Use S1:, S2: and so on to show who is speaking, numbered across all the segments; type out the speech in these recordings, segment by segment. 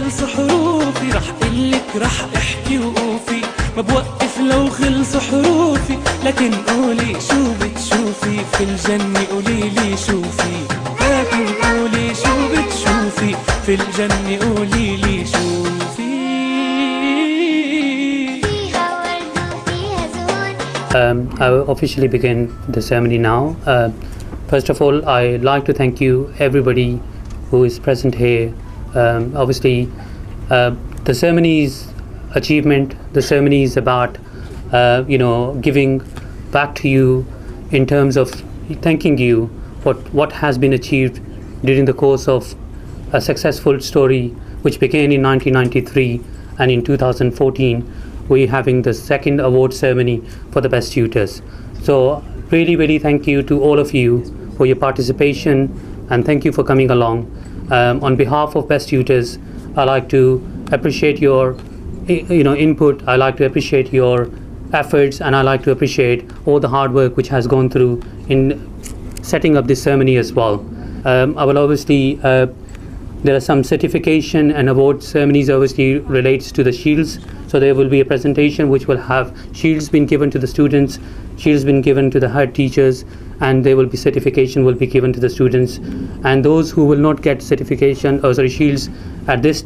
S1: خلصوا حروفي رح قلك رح احكي وقوفي ما بوقف لو خلصوا حروفي لكن قولي شو بتشوفي في الجنة قوليلي شوفي لكن قولي شو بتشوفي في الجنة قوليلي شوفي.
S2: I will officially begin the ceremony now. First of all, I'd like to thank you, everybody who is present here. Obviously, the ceremony's achievement, the ceremony is about, giving back to you in terms of thanking you for what has been achieved during the course of a successful story which began in 1993, and in 2014 we're having the second award ceremony for the best tutors. So really thank you to all of you for your participation, and thank you for coming along. On behalf of best tutors, I like to appreciate your input. I like to appreciate your efforts, and I like to appreciate all the hard work which has gone through in setting up this ceremony as well. I will obviously there are some certification and award ceremonies obviously relates to the shields. So there will be a presentation which will have shields being given to the students, shields being given to the head teachers, and there will be certification will be given to the students. And those who will not get shields at this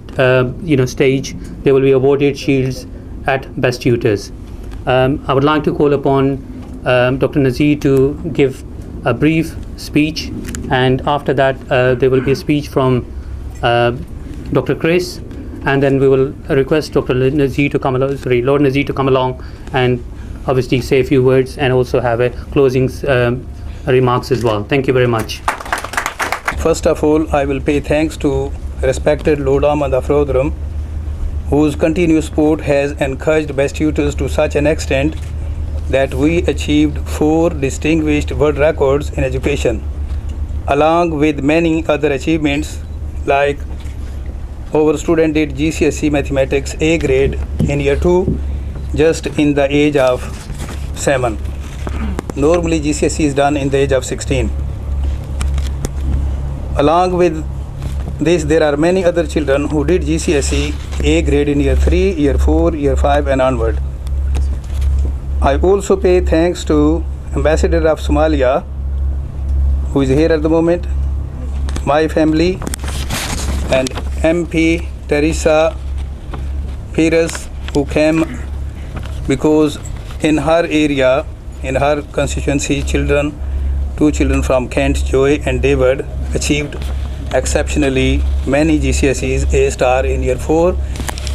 S2: stage, they will be awarded shields at best tutors. I would like to call upon Dr. Nazir to give a brief speech, and after that there will be a speech from Dr. Kris, and then we will request Dr. Lord Nazir to come along and obviously say a few words and also have a closing remarks as well. Thank you very much.
S3: First of all, I will pay thanks to respected Lord Ahmed Afrodram, whose continuous support has encouraged best tutors to such an extent that we achieved 4 distinguished world records in education, along with many other achievements like our student did GCSE Mathematics A grade in year 2 just in the age of 7. Normally GCSE is done in the age of 16. Along with this, there are many other children who did GCSE A grade in year 3, year 4, year 5 and onward. I also pay thanks to Ambassador of Somalia, who is here at the moment, my family, and MP Teresa Pires, who came because in her area, in her constituency, 2 children from Kent, Joy and David, achieved exceptionally many GCSEs A star in year 4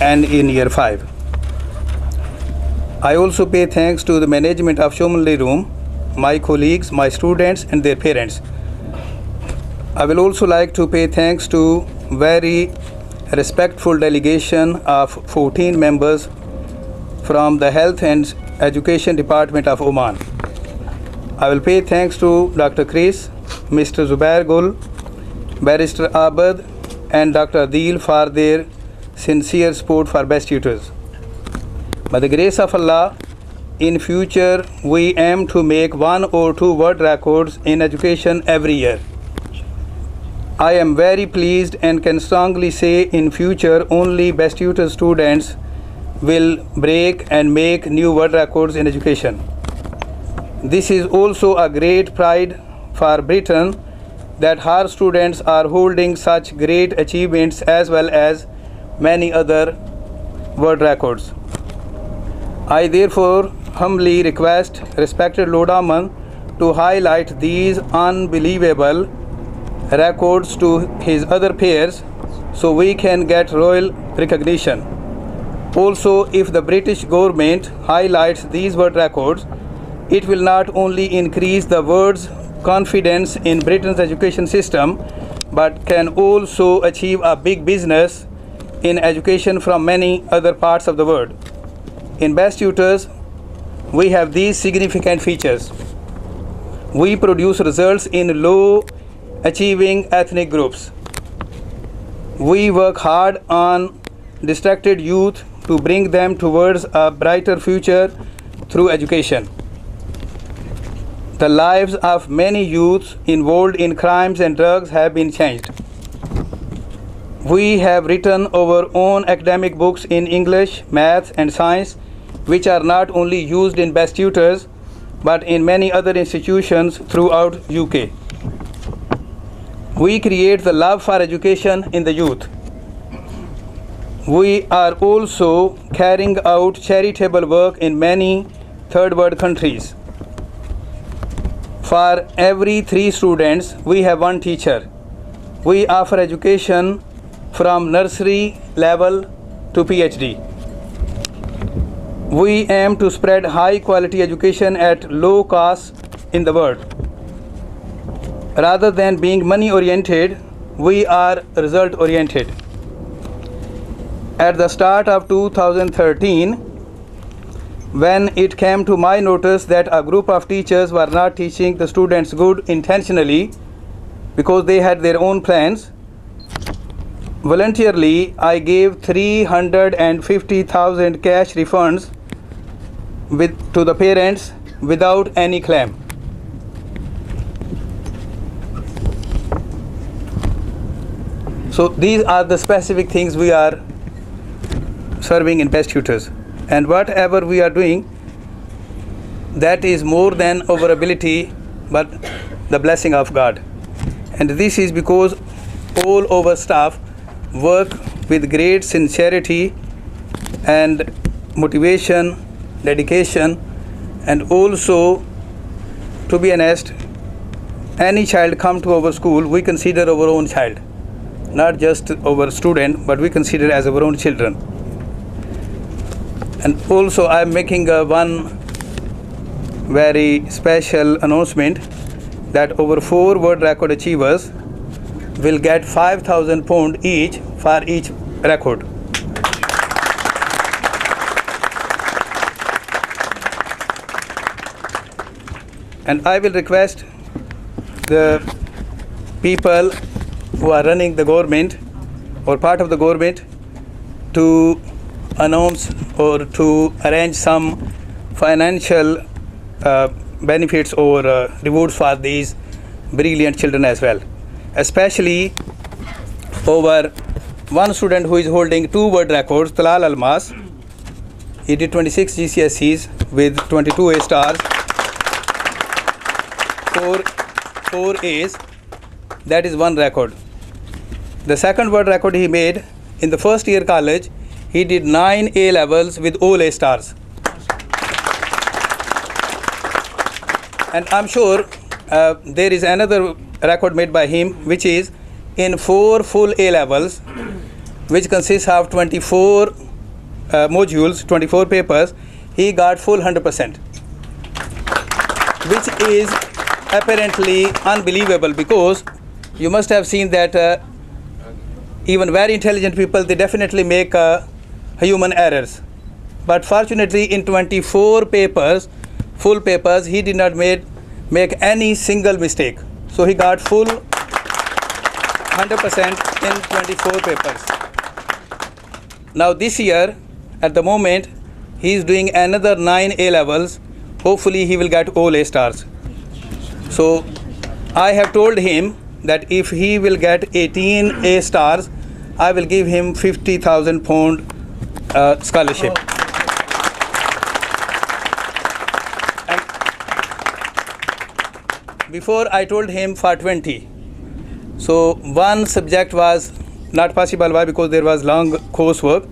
S3: and in year 5. I also pay thanks to the management of Shomanli Room, my colleagues, my students and their parents. I will also like to pay thanks to very respectful delegation of 14 members from the Health and Education Department of Oman. I will pay thanks to Dr. Kris, Mr. Zubair Gul, Barrister Ahmed and Dr. Adil for their sincere support for best tutors. By the grace of Allah, in future we aim to make 1 or 2 world records in education every year. I am very pleased and can strongly say in future only best tutor students will break and make new world records in education. This is also a great pride for Britain that her students are holding such great achievements as well as many other world records. I therefore humbly request respected Lord Ahmed to highlight these unbelievable records to his other peers so we can get royal recognition. Also, if the British government highlights these world records, it will not only increase the world's confidence in Britain's education system, but can also achieve a big business in education from many other parts of the world. In Best Tutors, we have these significant features. We produce results in low achieving ethnic groups. We work hard on distracted youth to bring them towards a brighter future through education. The lives of many youths involved in crimes and drugs have been changed. We have written our own academic books in English, maths, and science, which are not only used in Best Tutors, but in many other institutions throughout UK. We create the love for education in the youth. We are also carrying out charitable work in many third world countries. For every 3 students, we have 1 teacher. We offer education from nursery level to PhD. We aim to spread high quality education at low cost in the world. Rather than being money oriented, we are result oriented. At the start of 2013, when it came to my notice that a group of teachers were not teaching the students good intentionally because they had their own plans, voluntarily I gave 350,000 cash refunds to the parents without any claim. So these are the specific things we are serving in Best Tutors. And whatever we are doing, that is more than our ability, but the blessing of God. And this is because all our staff work with great sincerity and motivation, dedication, and also, to be honest, any child come to our school, we consider our own child. Not just our student, but we consider as our own children. And also I am making one very special announcement that our 4 world record achievers will get £5,000 each for each record. And I will request the people who are running the government or part of the government to announce or to arrange some financial benefits or rewards for these brilliant children as well. Especially over one student who is holding 2 world records, Talal Almas. He did 26 GCSEs with 22 A stars, 4 A's. That is one record. The second world record he made in the first year college, he did 9 A levels with all A stars. And I'm sure there is another record made by him, which is in 4 full A levels, which consists of 24 modules, 24 papers, he got full 100%, which is apparently unbelievable, because you must have seen that even very intelligent people, they definitely make human errors. But fortunately in 24 papers, full papers, he did not make any single mistake. So he got full 100% in 24 papers. Now this year, at the moment, he is doing another 9 A levels. Hopefully he will get all A stars. So I have told him that if he will get 18 A stars, I will give him £50,000 scholarship. And before I told him for 20. So one subject was not possible. Why? Because there was long coursework.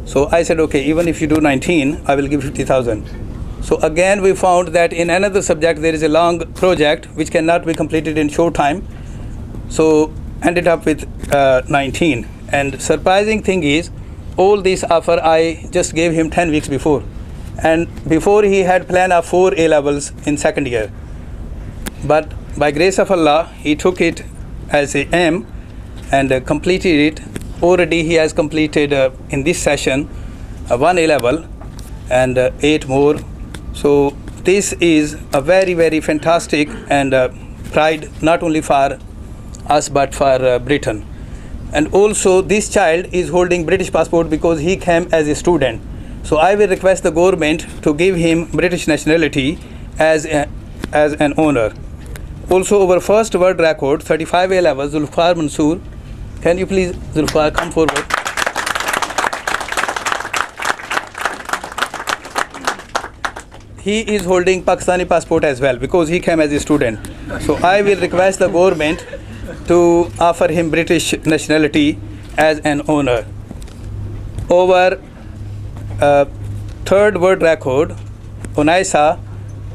S3: So I said, okay, even if you do 19, I will give 50,000. So again we found that in another subject there is a long project which cannot be completed in short time. So ended up with 19. And surprising thing is, all this offer I just gave him 10 weeks before. And before he had plan of 4 A levels in second year. But by grace of Allah, he took it as a aim and completed it. Already he has completed in this session 1 A level and 8 more. So this is a very, very fantastic and pride not only for us but for Britain. And also this child is holding British passport because he came as a student. So I will request the government to give him British nationality as an honor. Also our first world record, 35 A levels, Zulfar Mansoor, Can you please, Zulfar, come forward? He is holding Pakistani passport as well because he came as a student. So I will request the government to offer him British nationality as an honor. Over third world record, Unaisa,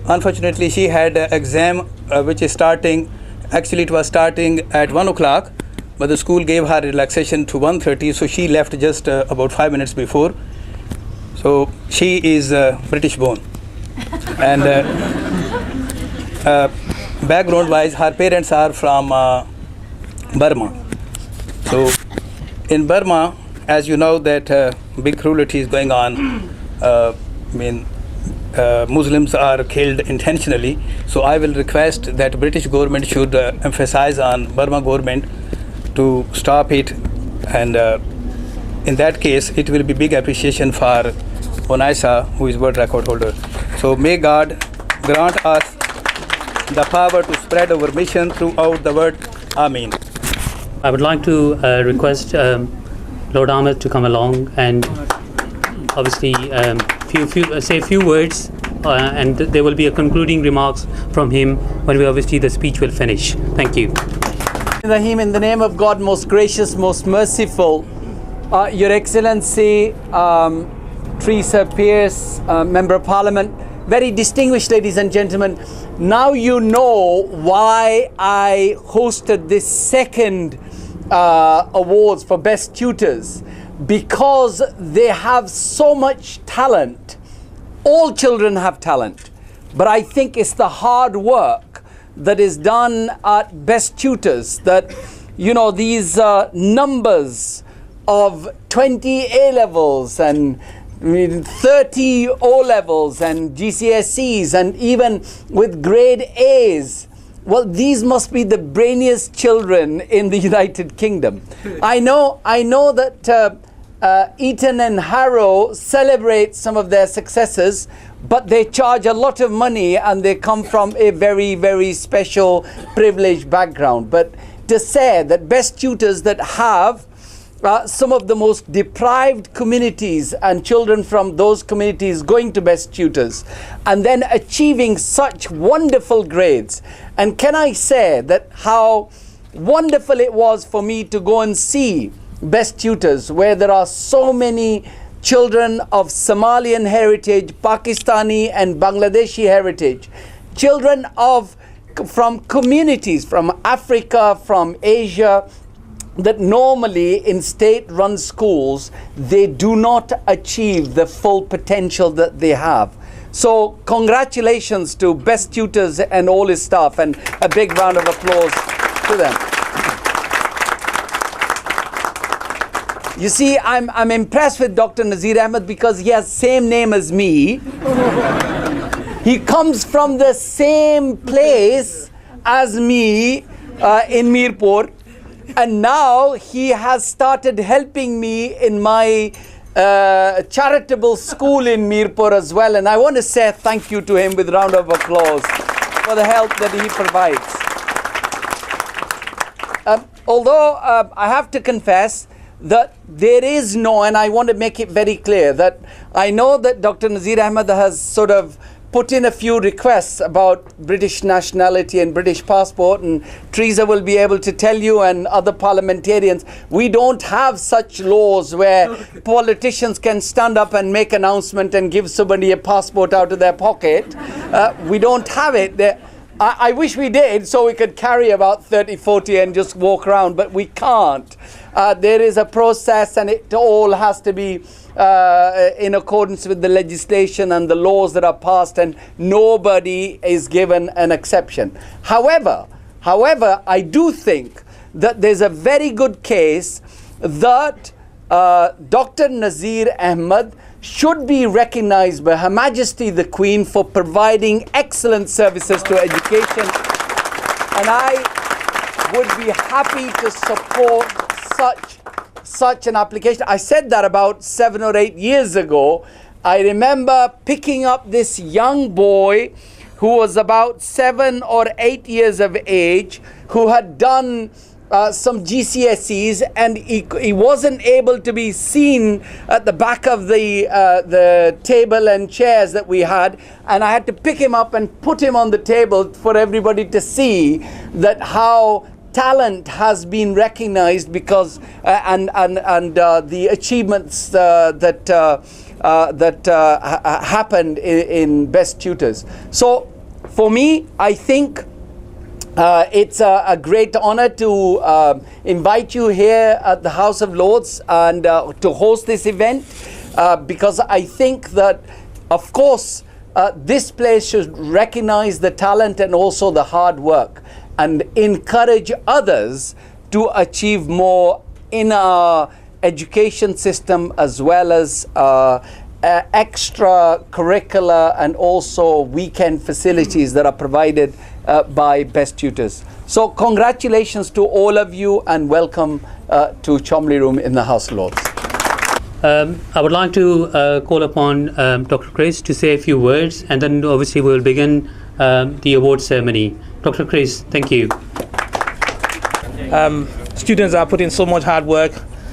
S3: unfortunately she had an exam which is starting, actually it was starting at 1 o'clock, but the school gave her relaxation to 1:30, so she left just about 5 minutes before. So she is British born. And background wise, her parents are from Burma. So in Burma, as you know, that big cruelty is going on. Muslims are killed intentionally. So I will request that British government should emphasize on Burma government to stop it. And in that case, it will be big appreciation for Onaisa, who is world record holder. So may God grant us the power to spread our mission throughout the world. Amen.
S2: I would like to request Lord Ahmed to come along and obviously say a few words, and there will be a concluding remarks from him when the speech will finish. Thank you.
S4: In the name of God, most gracious, most merciful, Your Excellency, Teresa Pierce, Member of Parliament, very distinguished ladies and gentlemen, now you know why I hosted this second awards for Best Tutors, because they have so much talent. All children have talent, but I think it's the hard work that is done at Best Tutors that, you know, these numbers of 20 A-levels and 30 O-levels and GCSEs and even with grade A's. Well, these must be the brainiest children in the United Kingdom. I know that Eton and Harrow celebrate some of their successes, but they charge a lot of money and they come from a very, very special, privileged background. But to say that Best Tutors that have some of the most deprived communities and children from those communities going to Best Tutors and then achieving such wonderful grades. And can I say that how wonderful it was for me to go and see Best Tutors, where there are so many children of Somalian heritage, Pakistani and Bangladeshi heritage, children from communities from Africa, from Asia, that normally in state-run schools, they do not achieve the full potential that they have. So congratulations to Best Tutors and all his staff, and a big round of applause to them. You see, I'm impressed with Dr. Nazir Ahmed because he has the same name as me. He comes from the same place as me in Mirpur. And now he has started helping me in my charitable school in Mirpur as well. And I want to say thank you to him with a round of applause for the help that he provides. Although I have to confess that there is no, and I want to make it very clear that I know that Dr. Nazir Ahmed has sort of put in a few requests about British nationality and British passport, and Teresa will be able to tell you and other parliamentarians, we don't have such laws where politicians can stand up and make announcement and give somebody a passport out of their pocket. We don't have it. I wish we did, so we could carry about 30, 40 and just walk around, but we can't. There is a process, and it all has to be in accordance with the legislation and the laws that are passed, and nobody is given an exception. However, I do think that there's a very good case that Dr. Nazir Ahmed should be recognized by Her Majesty the Queen for providing excellent services to education, and I would be happy to support such an application. I said that about 7 or 8 years ago. I remember picking up this young boy who was about 7 or 8 years of age, who had done some GCSEs, and he wasn't able to be seen at the back of the table and chairs that we had, and I had to pick him up and put him on the table for everybody to see that how talent has been recognized because and the achievements that happened in Best Tutors. So for me, I think it's a great honor to invite you here at the House of Lords and to host this event, because I think that, of course, this place should recognize the talent and also the hard work and encourage others to achieve more in our education system, as well as extracurricular and also weekend facilities that are provided by Best Tutors. So congratulations to all of you, and welcome to Cholmondeley Room in the House of Lords.
S2: I would like to call upon Dr. Kris to say a few words, and then obviously we will begin the award ceremony. Dr. Kris, thank you.
S5: Students are putting so much hard work,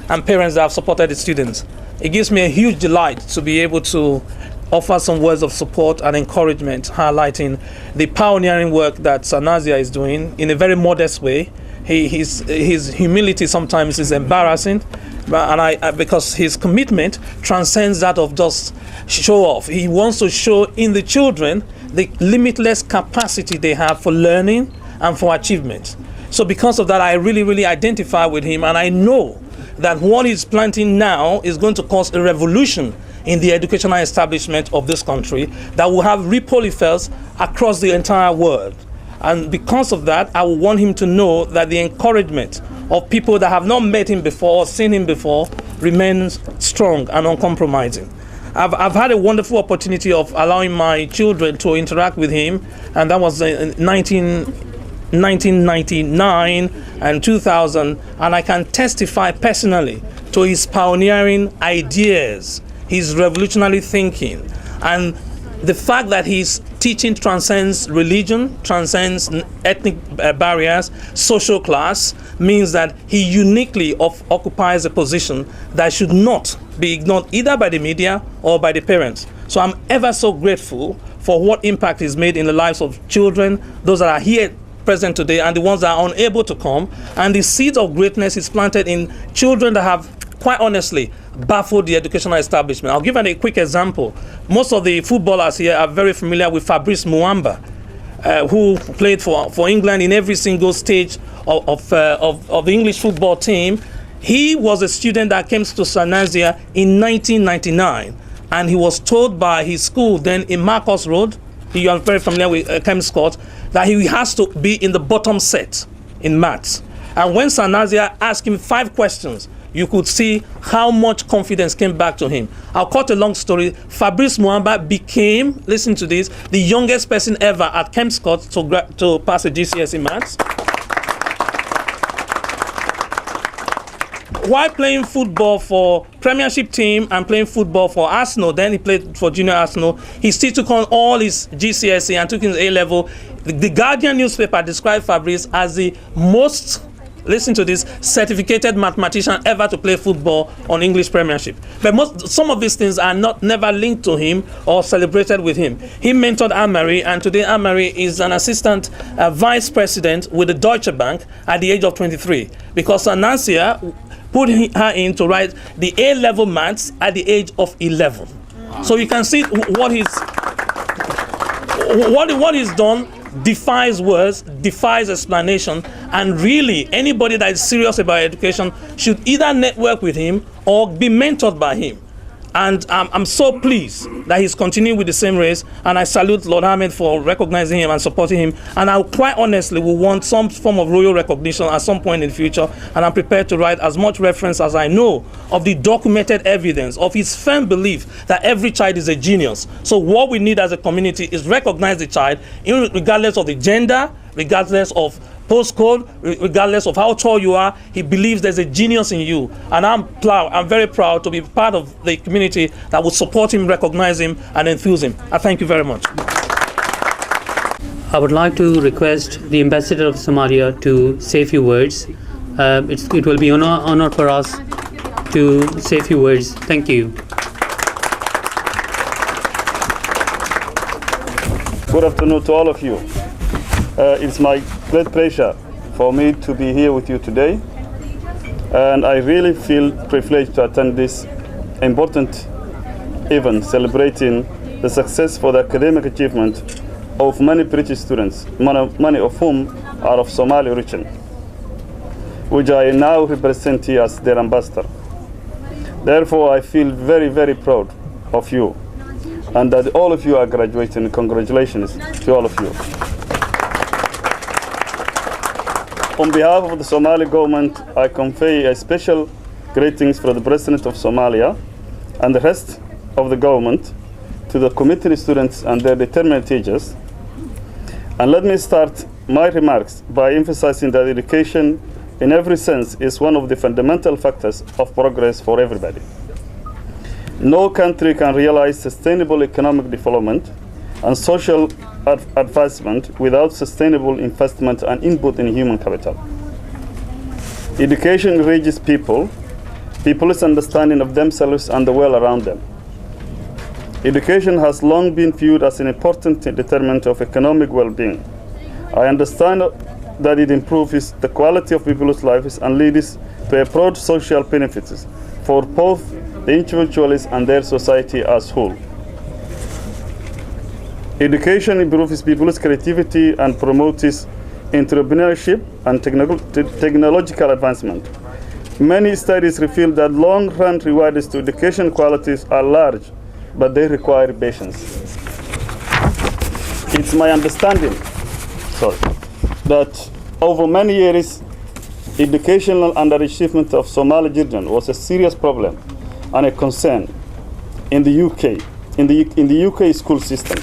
S5: and parents that have supported the students. It gives me a huge delight to be able to offer some words of support and encouragement, highlighting the pioneering work that Sanazia is doing in a very modest way. His humility sometimes is embarrassing, because his commitment transcends that of just show off. He wants to show in the children the limitless capacity they have for learning and for achievement. So because of that, I really identify with him, and I know that what he's planting now is going to cause a revolution in the educational establishment of this country that will have ripple effects across the entire world. And because of that, I want him to know that the encouragement of people that have not met him before or seen him before remains strong and uncompromising. I've had a wonderful opportunity of allowing my children to interact with him, and that was in 1999 and 2000, and I can testify personally to his pioneering ideas, his revolutionary thinking, and the fact that his teaching transcends religion, transcends ethnic barriers, social class, means that he uniquely occupies a position that should not be ignored either by the media or by the parents. So I'm ever so grateful for what impact he's made in the lives of children, those that are here present today and the ones that are unable to come, and the seeds of greatness is planted in children that have, quite honestly, baffled the educational establishment. I'll give a quick example. Most of the footballers here are very familiar with Fabrice Muamba, who played for England in every single stage of the English football team. He was a student that came to Sanazia in 1999, and he was told by his school then in Marcos Road, you are very familiar with Kemscott, that he has to be in the bottom set in maths. And when Sanazia asked him 5 questions, you could see how much confidence came back to him. I'll cut a long story. Fabrice Muamba became, listen to this, the youngest person ever at Kemscott to pass a GCSE maths. While playing football for Premiership team and playing football for Arsenal, then he played for Junior Arsenal, he still took on all his GCSE and took his A-level. The Guardian newspaper described Fabrice as the most, listen to this, certificated mathematician ever to play football on English Premiership. But some of these things are never linked to him or celebrated with him. He mentored Anne-Marie, and today Anne-Marie is an assistant vice president with the Deutsche Bank at the age of 23, because Anasia put her in to write the A-level maths at the age of 11. So you can see what he's done defies words, defies explanation, and really anybody that is serious about education should either network with him or be mentored by him. And I'm so pleased that he's continuing with the same race, and I salute Lord Ahmed for recognizing him and supporting him. And I quite honestly will want some form of royal recognition at some point in the future, and I'm prepared to write as much reference as I know of the documented evidence of his firm belief that every child is a genius. So what we need as a community is recognize the child, regardless of the gender, regardless of postcode, regardless of how tall you are. He believes there's a genius in you, and I'm very proud to be part of the community that will support him, recognize him, and enthuse him. I thank you very much.
S2: I would like to request the Ambassador of Somalia to say a few words. it will be an honor for us to say a few words. Thank you.
S6: Good afternoon to all of you. It's my great pleasure for me to be here with you today, and I really feel privileged to attend this important event celebrating the success for the academic achievement of many British students, many of whom are of Somali origin, which I now represent here as their ambassador. Therefore, I feel very, very proud of you, and that all of you are graduating. Congratulations to all of you. On behalf of the Somali government, I convey a special greetings for the President of Somalia and the rest of the government, to the committed students and their determined teachers. And let me start my remarks by emphasizing that education in every sense is one of the fundamental factors of progress for everybody. No country can realize sustainable economic development and social advancement without sustainable investment and input in human capital. Education enriches people's understanding of themselves and the world around them. Education has long been viewed as an important determinant of economic well-being. I understand that it improves the quality of people's lives and leads to a broad social benefits for both the individuals and their society as whole. Education improves people's creativity and promotes entrepreneurship and technological advancement. Many studies reveal that long-run rewards to education qualities are large, but they require patience. It's my understanding, that over many years, educational underachievement of Somali children was a serious problem and a concern in the UK, in the UK school systems.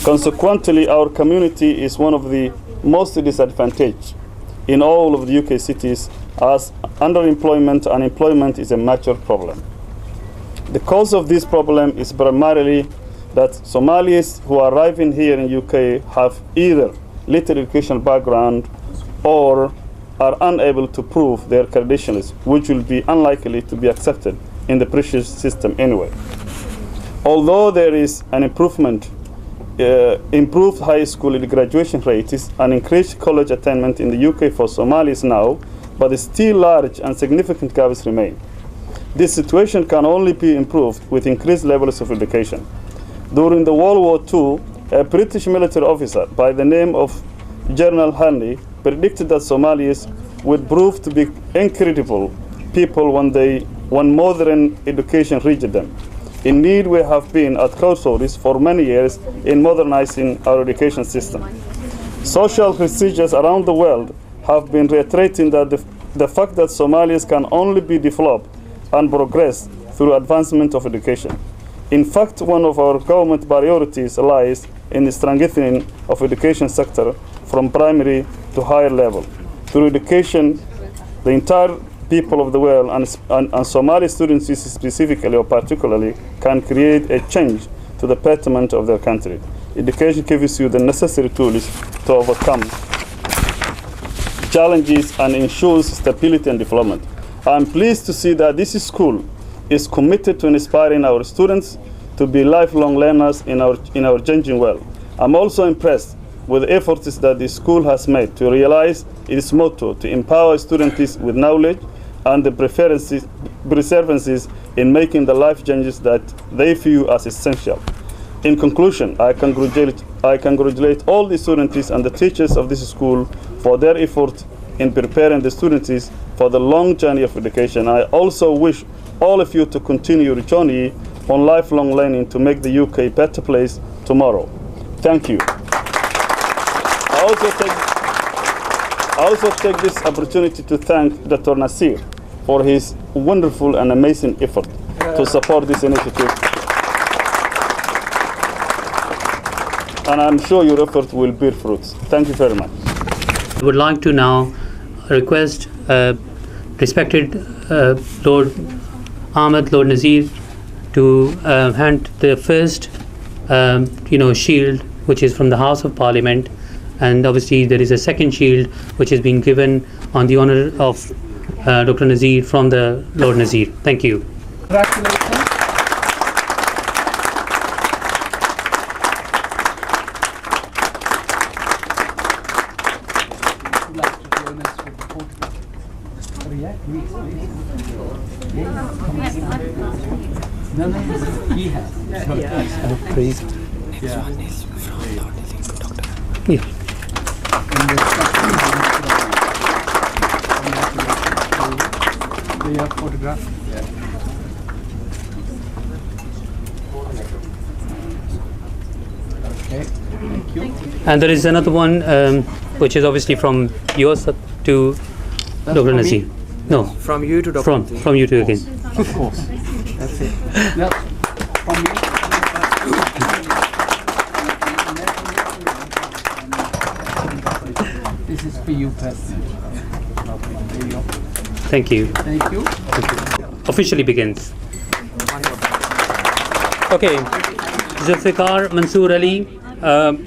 S6: Consequently, our community is one of the most disadvantaged in all of the UK cities, as underemployment and unemployment is a major problem. The cause of this problem is primarily that Somalis who are arriving here in UK have either little educational background or are unable to prove their credentials, which will be unlikely to be accepted in the British system anyway. Although there is an improved high school graduation rates and increased college attainment in the UK for Somalis now, but still large and significant gaps remain. This situation can only be improved with increased levels of education. During the World War II, a British military officer by the name of General Hanley predicted that Somalis would prove to be incredible people when modern education reached them. Indeed, we have been at crossroads for many years in modernizing our education system. Social researchers around the world have been reiterating that the fact that Somalis can only be developed and progress through advancement of education. In fact, one of our government priorities lies in the strengthening of education sector from primary to higher level. Through education, the entire people of the world and Somali students specifically or particularly can create a change to the betterment of their country. Education gives you the necessary tools to overcome challenges and ensures stability and development. I'm pleased to see that this school is committed to inspiring our students to be lifelong learners in our changing world. I'm also impressed with the efforts that the school has made to realize its motto to empower students with knowledge and the perseverances in making the life changes that they view as essential. In conclusion, I congratulate all the students and the teachers of this school for their effort in preparing the students for the long journey of education. I also wish all of you to continue your journey on lifelong learning to make the UK a better place tomorrow. Thank you. I also take this opportunity to thank Dr. Nasir for his wonderful and amazing effort to support this initiative. And I'm sure your effort will bear fruits. Thank you very much.
S2: I would like to now request respected Lord Ahmed, Lord Nazir, to hand the first shield, which is from the House of Parliament, And obviously there is a second shield which has been given on the honor of Dr. Nazir from the Lord Nazir. Thank you.
S3: Congratulations. Would like to join us with the photograph? Oh, yeah, please. Yeah, come on. No, he has.
S2: Praise.
S3: Yeah.
S2: Yeah.
S3: They are photographed. Okay, thank you.
S2: And there is another one which is obviously from yours to Dr. Nazir. No,
S7: From you to Dr.
S2: from you to again.
S3: Of course. That's it. Yeah, from me. This is for you personally. Okay, there you go.
S2: Thank you.
S3: Thank you.
S2: Officially begins. Okay, Zulfikar Mansoor Ali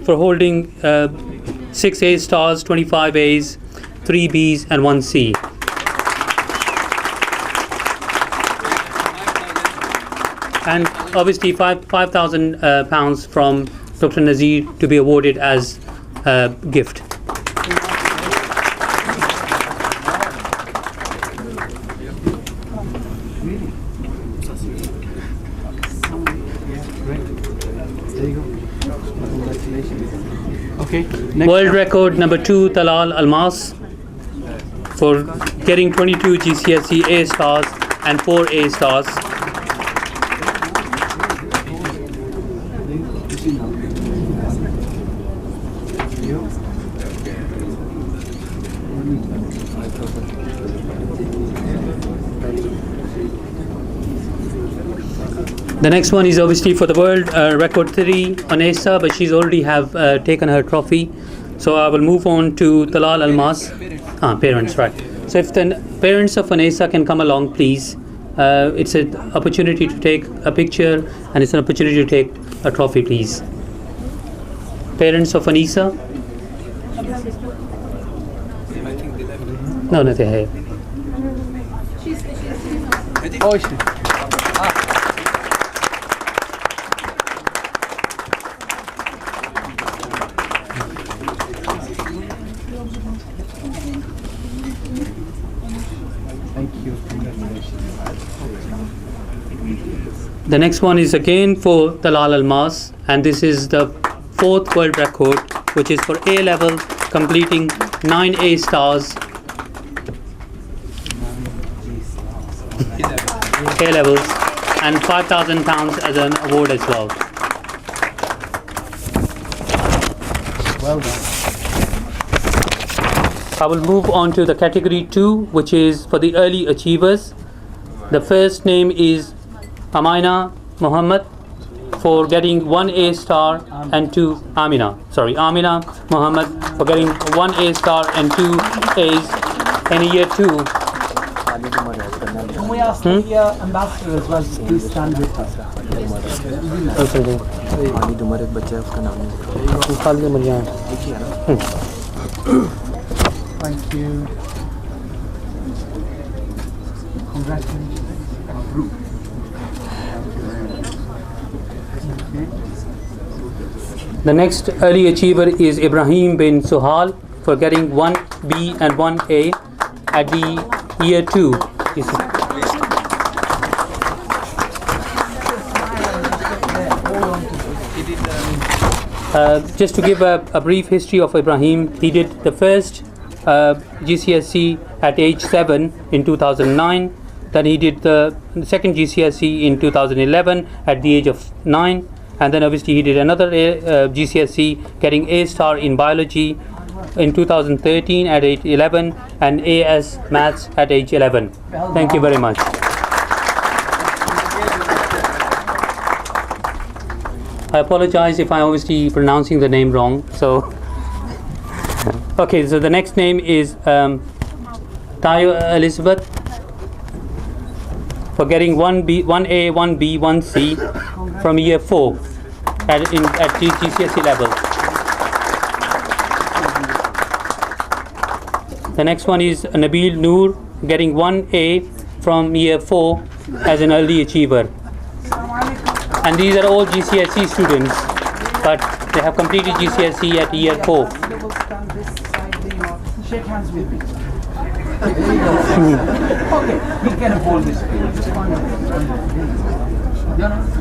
S2: for holding 6 A stars, 25 A's, 3 B's and 1 C. And obviously £5,000 from Dr. Nazir to be awarded as a gift.
S3: Okay. Next
S2: World record number 2, Talal Almas for getting 22 GCSE A stars and 4 A stars. The next one is obviously for the world record 3 on ASA, but she's already have taken her trophy. So I will move on to Talal Almas. Parents, right. So if the parents of Anesa can come along, please. It's an opportunity to take a picture and it's an opportunity to take a trophy, please. Parents of Anisa? No, they're here.
S3: Oh, she. Thank you. Congratulations.
S2: The next one is again for Talal Almas, and this is the 4th world record, which is for A level, completing 9 A stars. A levels, and £5,000 as an award as well.
S3: Well done.
S2: I will move on to the category 2, which is for the early achievers. The first name is Amina Muhammad for getting 1 A star and 2 Amina Muhammad for getting 1 A star and 2 A's in year 2.
S4: Can we ask the ambassador as well to please stand with us?
S3: Thank you. Congratulations.
S2: The next early achiever is Ibrahim bin Suhal for getting 1 B and 1 A at the year 2. Just to give a brief history of Ibrahim, he did the first GCSE at age 7 in 2009. Then he did the second GCSE in 2011 at the age of 9. And then obviously he did another GCSE, getting A star in biology in 2013 at age 11 and AS maths at age 11. Thank you very much. I apologize if I'm obviously pronouncing the name wrong. So, okay, so the next name is Tayo Elizabeth for getting 1B, 1A, 1B, 1C from year 4 at GCSE level. The next one is Nabil Noor, getting 1A from year 4 as an early achiever. And these are all GCSE students, but they have completed GCSE at year 4.
S7: Shake hands with me. Okay, he can hold this. Just one minute.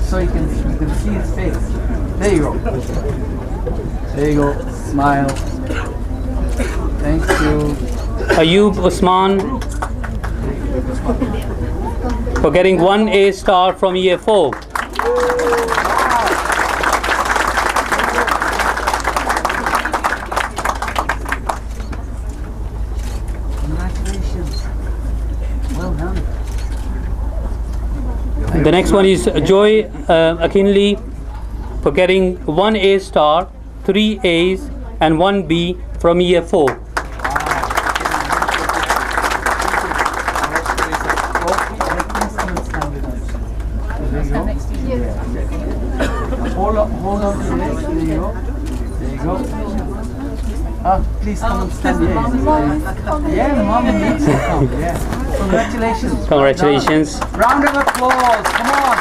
S7: So you can see his face. There you go. There you go. Smile. Thank you.
S2: Ayub Usman for getting 1A star from year 4.
S7: Congratulations. Well done.
S2: The next one is Joy Akinley for getting 1A star, 3 A's and 1B from year 4.
S7: Hold on to this. There you go. There you go. Please come and stand here. Yeah, the mom needs to come. Yeah. Congratulations.
S2: Congratulations.
S7: Round of applause. Come on.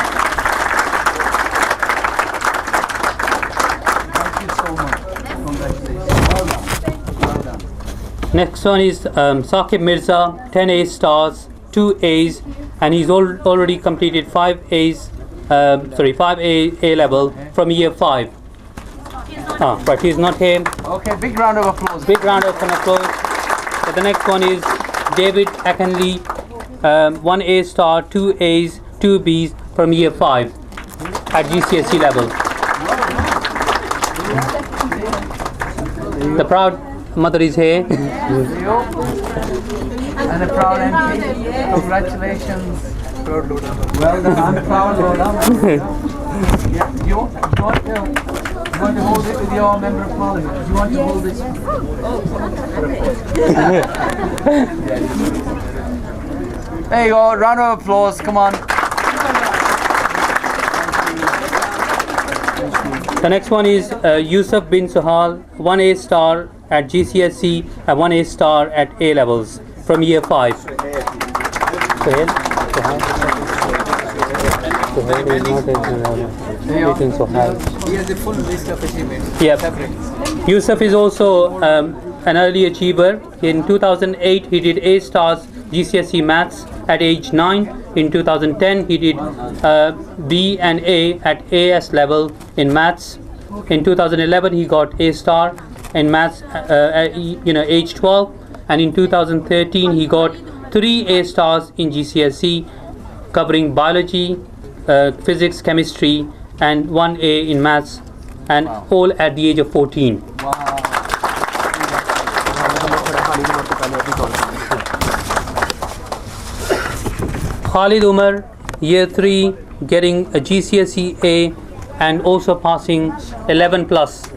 S7: Thank you so much. Congratulations. Well done. Well done.
S2: Next one is Saqib Mirza, 10A stars, 2 A's, and he's already completed 5 A's, 5 A level from year 5. But he's not here.
S7: Okay, big round of applause.
S2: Big round of applause. So the next one is David Akenley, 1A star, 2 A's, 2 B's from year 5 at GCSE level. The proud mother is here.
S7: There you go. And a proud MP. Congratulations. Well done. I'm proud. Well done. Yeah, you want to hold it with your member of parliament? Do you want to hold this? There you go. Round of applause. Come on.
S2: The next one is Yusuf bin Suhal, 1A star at GCSE and 1A star at A levels from year 5. Suhail is not
S7: He has a full list of achievements.
S2: Yep. Yusuf is also an early achiever. In 2008, he did A stars GCSE maths at age 9. In 2010, he did B and A at AS level in maths. In 2011, he got A star in maths at age 12. And in 2013, he got 3 A stars in GCSE, covering biology, physics, chemistry, and 1 A in maths, and all at the age of 14. Khalid Umar, year 3, getting a GCSE A and also passing 11 plus.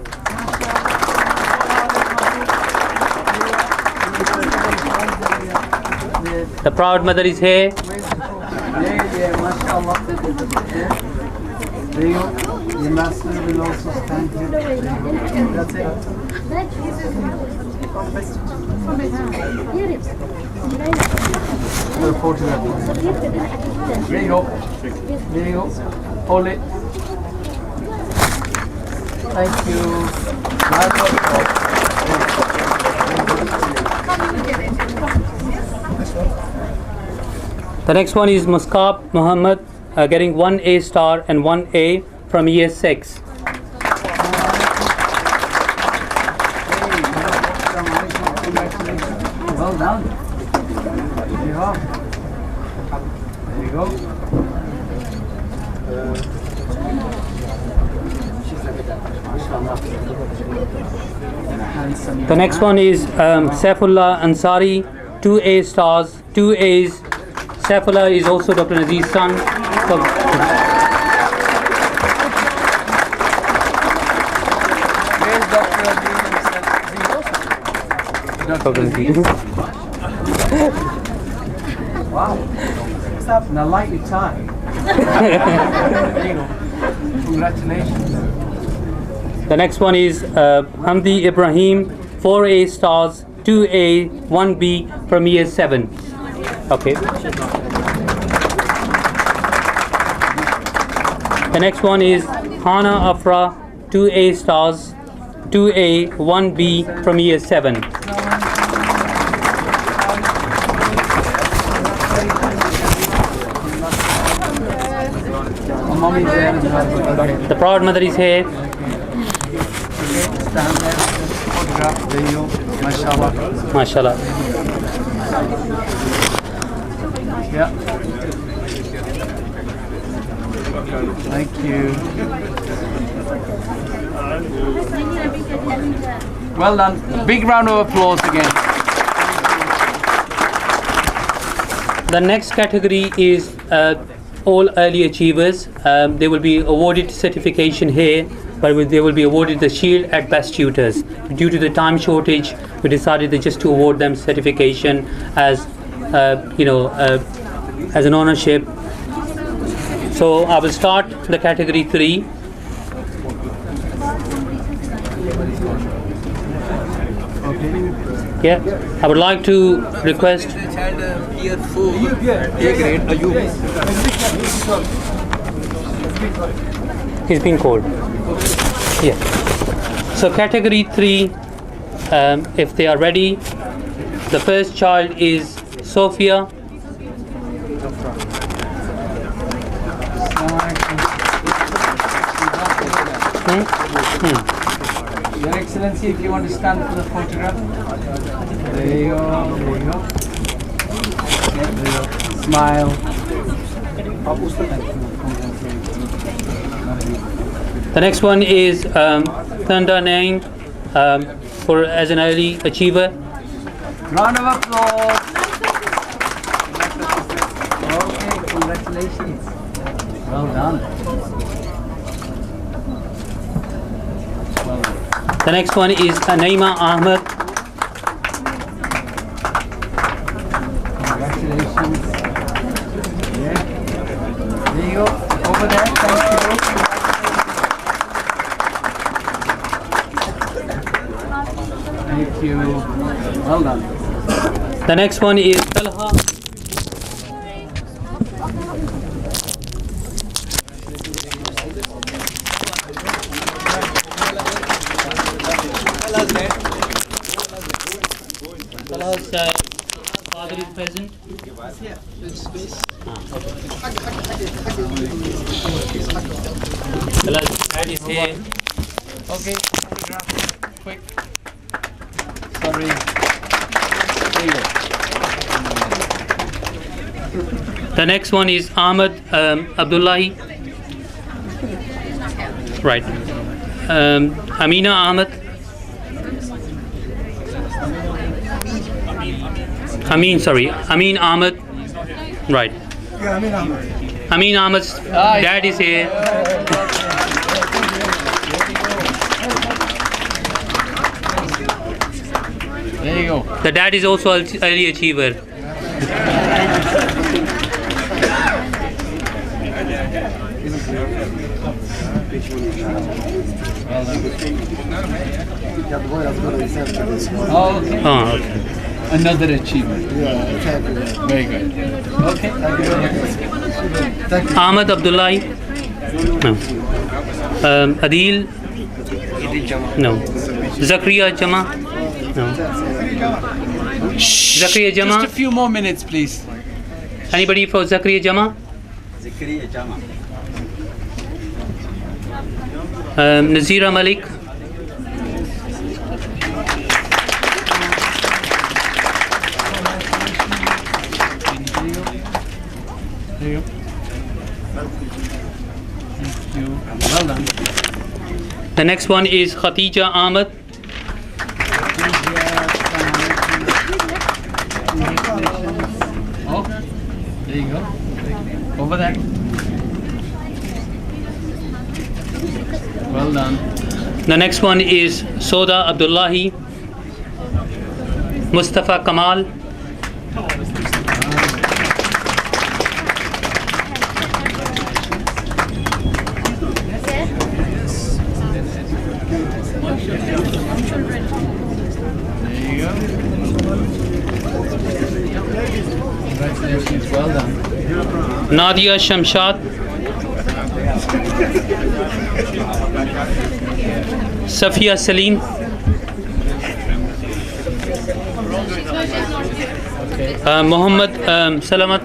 S2: The proud mother is here.
S7: Yeah, mashallah. There you go. The master will also stand here. That's it. Put a photograph. There you go. There you go. Hold it. Thank you.
S2: The next one is Musqab Muhammad, getting 1 A star and 1 A from year 6.
S7: Well done. There you go. There you go.
S2: The next one is Saifullah Ansari, 2 A stars, 2 A's. Saifullah is also Dr. Nazir's son.
S7: Where's Dr. Aziz? Wow. What's happened? A lightly tie. There you go. Congratulations.
S2: The next one is Hamdi Ibrahim, 4 A stars, 2A 1B from year 7. Okay. The next one is Hana Afra 2A stars 2A 1B from year 7.
S7: Mommy there as well.
S2: The proud mother is here.
S7: Stand there. Photograph. There you go. Mashallah.
S2: MashaAllah.
S7: Yeah. Thank you. Well done. Big round of applause again.
S2: The next category is all early achievers. They will be awarded certification here, but they will be awarded the shield at Best Tutors. Due to the time shortage, we decided just to award them certification as as an ownership. So I will start the category 3. Yeah, I would like to request. He's been called. Yeah. So category 3, if they are ready, the first child is Sophia.
S7: Your Excellency, if you want to stand for the photograph. There you go. There you go. Yeah, there you go. Smile.
S2: The next one is Thanda Naing as an early achiever.
S7: Round of applause. Okay, congratulations. Well done.
S2: The next one is Naima Ahmed.
S7: Congratulations. Yeah. There you go. Over there. Thank you. Thank you. Well done.
S2: The next one is Talha. Talha's father is present. Talha's dad is here.
S7: Okay. Quick. Sorry. There you go.
S2: The next one is Ahmed Abdullahi. Right. Amina Ahmed. Amin Ahmed. Right.
S8: Yeah, Ahmed.
S2: Amin Ahmed's dad is here.
S7: There you go.
S2: The dad is also early achiever.
S7: Oh, okay.
S2: Oh, okay.
S7: Another achievement. Very good. Okay. Thank you.
S2: Ahmed Abdullahi. No. Adil. No. Zakaria Jama. No. Zakaria Jama.
S7: Just a few more minutes, please.
S2: Anybody for Zakaria Jama? Nazira Malik.
S7: There you go. Thank you. Well done.
S2: The next one is Khatija Ahmed.
S7: Oh, there you go. Over there. Well done.
S2: The next one is Soda Abdullahi. Mustafa Kamal.
S7: There you go. Congratulations, well done.
S2: Nadia Shamshad, Safia Salim, Muhammad Salamat,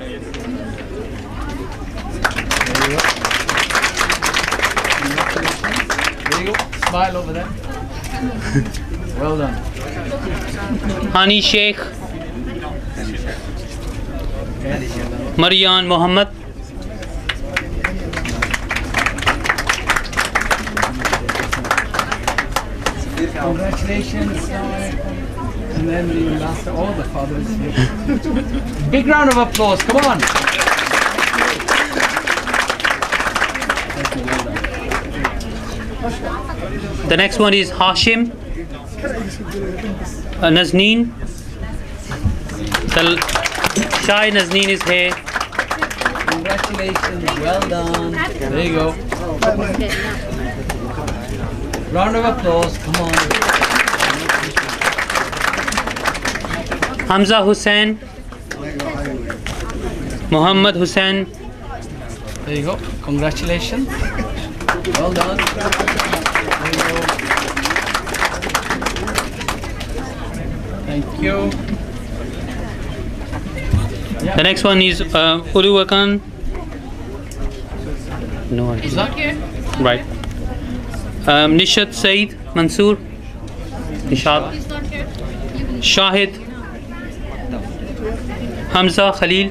S7: There you go. Smile over there. Well done.
S2: Hani Sheikh, Marian Muhammad,
S7: Congratulations. And then the last, all the fathers. Big round of applause. Come on. Thank you, well done.
S2: the next one is Hashim, Nazneen, Shai Nazneen is here,
S7: Congratulations. Well done. There you go. Round of applause. Come on.
S2: Hamza Hussain, Muhammad Hussain,
S7: There you go. Congratulations. Well done. There you go. Thank you.
S2: the next one is Uluwakan, no
S7: Is
S2: idea.
S7: that here?
S2: Right. Nishat Said Mansoor, Nishad, Shahid, Hamza Khalil,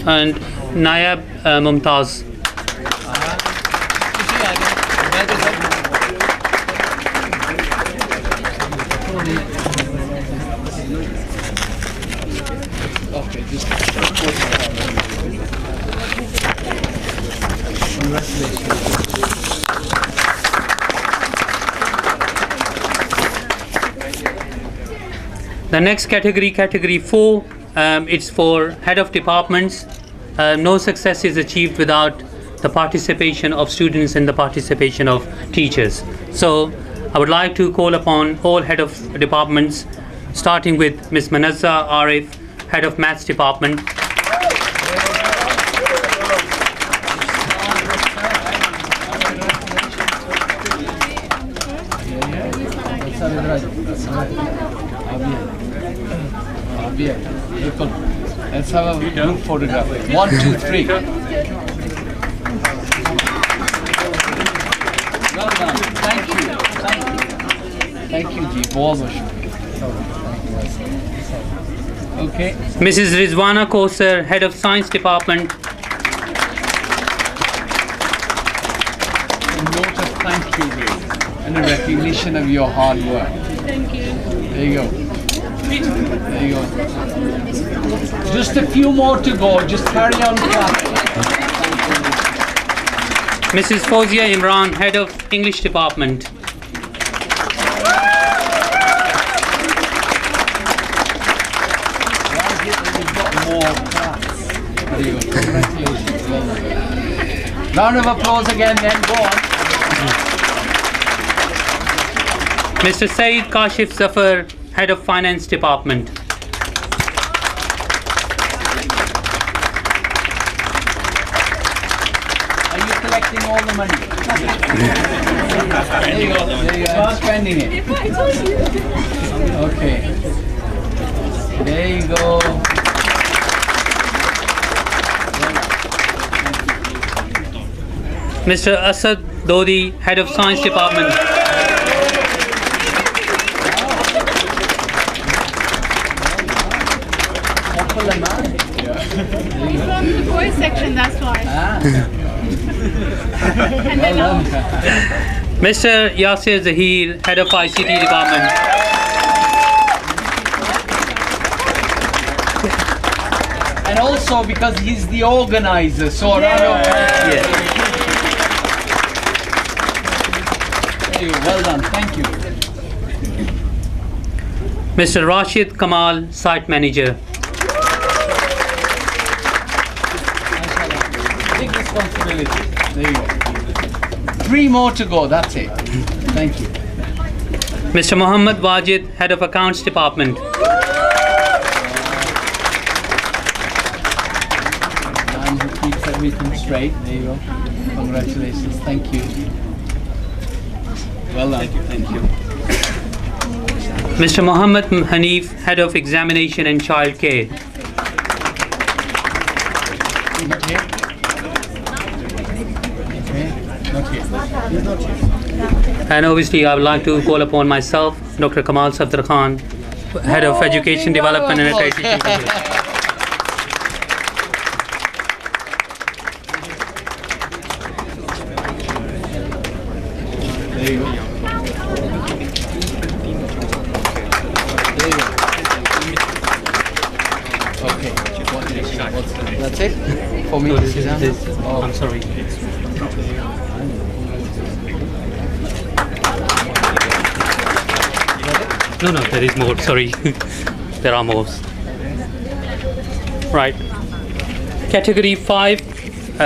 S2: and Nayab Mumtaz.
S7: Okay, just congratulations.
S2: The next category, category 4, it's for head of departments. No success is achieved without the participation of students and the participation of teachers. So I would like to call upon all head of departments, starting with Ms. Manazza Arif, head of maths department.
S7: Let's have a group photograph. 1, 2, 3. Well done. Thank you. Thank you. Thank you, Ji. बहुत बहुत शुक्रिया. Okay.
S2: Mrs. Rizwana Koser, head of science department.
S7: A note of thank you and a recognition of your hard work.
S8: Thank you.
S7: There you go. There you go. Just a few more to go. Just carry on clapping.
S2: Mrs. Fozia Imran, head of English department.
S7: There you go. Congratulations. Well done. Round of applause again, then go on.
S2: Mr. Saeed Kashif Zafar, head of finance department.
S7: Are you collecting all the money? There you go. There you go. I'm spending it. Okay. There you go.
S2: Mr. Asad Dodi, head of science department.
S8: He's from the boys section, that's why. And then
S2: Mr. Yasir Zahir, head of ICT department.
S7: And also because he's the organizer, so round of applause. There you go. Well done. Thank you.
S2: Mr. Rashid Kamal, site manager.
S7: Big responsibility. There you go. 3 more to go. That's it. Thank you.
S2: Mr. Muhammad Wajid, head of accounts department.
S7: keeps everything straight. There you go. Congratulations. Thank you. Well done. Thank you.
S2: Mr. Mohammed Hanif, Head of Examination and Child Care. And obviously, I would like to call upon myself, Dr. Kamal Safdar Khan, Head of Education Development and Accreditation.
S7: There you go. There you go. Okay. That's it? For me, this is
S2: I'm sorry. No, there is more. Sorry. There are more. Right. Category 5.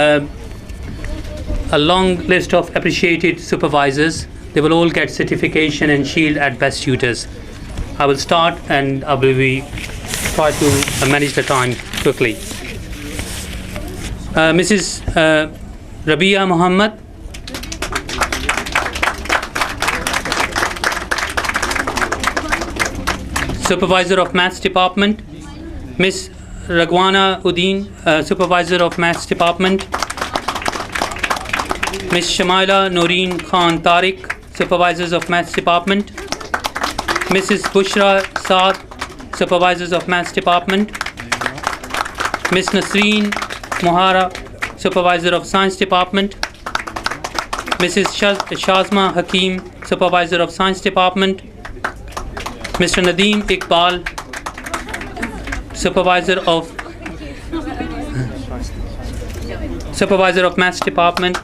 S2: A long list of appreciated supervisors. They will all get certification and shield at Best Tutors. I will start and I will try to manage the time quickly. Mrs. Rabia Muhammad. Supervisor of Maths Department. Miss Ragwana Uddin, Supervisor of Maths Department. Miss Shamaila Noreen Khan Tariq, Supervisors of Maths Department. Mrs. Bushra Saad, Supervisors of Maths Department. Miss Nasreen Mohara, Supervisor of Science Department. Mrs. Shazma Hakim, Supervisor of Science Department. Mr. Nadeem Iqbal, Supervisor of Maths Department.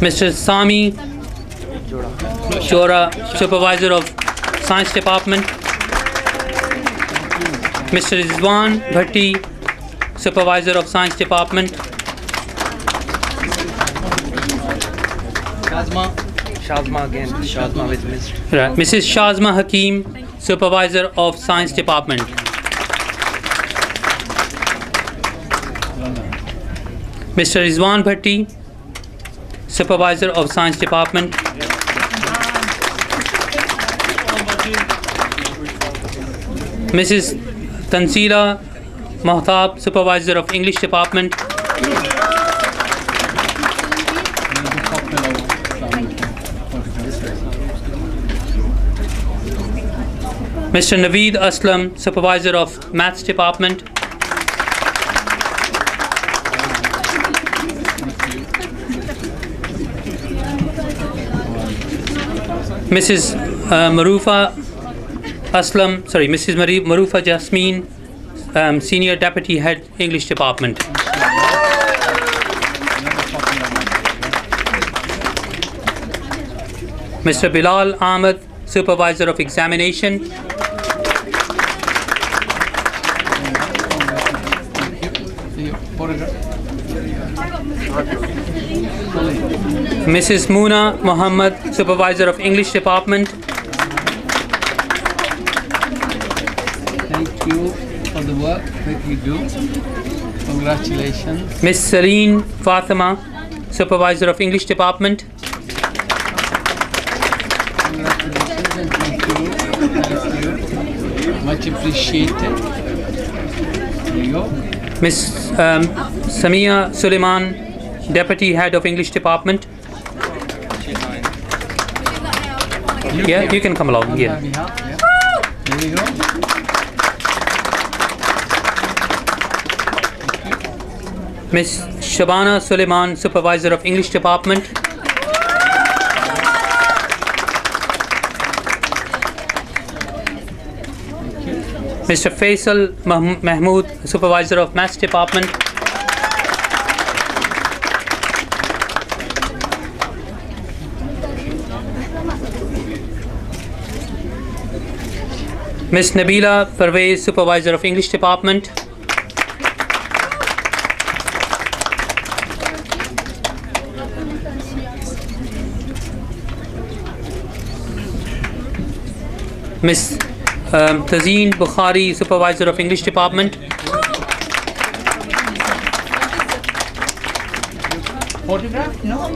S2: Mr. Sami Chora, Supervisor of Science Department. Mr. Rizwan Bhatti, Supervisor of Science Department.
S7: Shazma again. Shazma with Mr.
S2: Right. Mrs. Shazma Hakim, Supervisor of Science Department. Mr. Rizwan Bhatti, Supervisor of Science Department. Mrs. Tansila Mahtab, Supervisor of English Department. Mr. Naveed Aslam, Supervisor of Maths Department. Mrs. Marufa Jasmine, Senior Deputy Head English Department. Mr. Bilal Ahmed, Supervisor of Examination. Mrs. Moona Muhammad, Supervisor of English Department.
S7: Thank you for the work that you do. Congratulations.
S2: Miss Celine Fatima, Supervisor of English Department.
S7: Congratulations and thank you. Thank you. Much appreciated. There you go.
S2: Miss Samia Suleiman, Deputy Head of English Department. Yeah, you can come along. Yeah.
S7: There you go.
S2: Miss Shabana Suleiman, Supervisor of English Department. Mr. Faisal Mahmood, Supervisor of Maths Department. Miss Nabila Parvez, Supervisor of English Department. Miss Tazeen Bukhari, Supervisor of English Department.
S7: Photograph? No.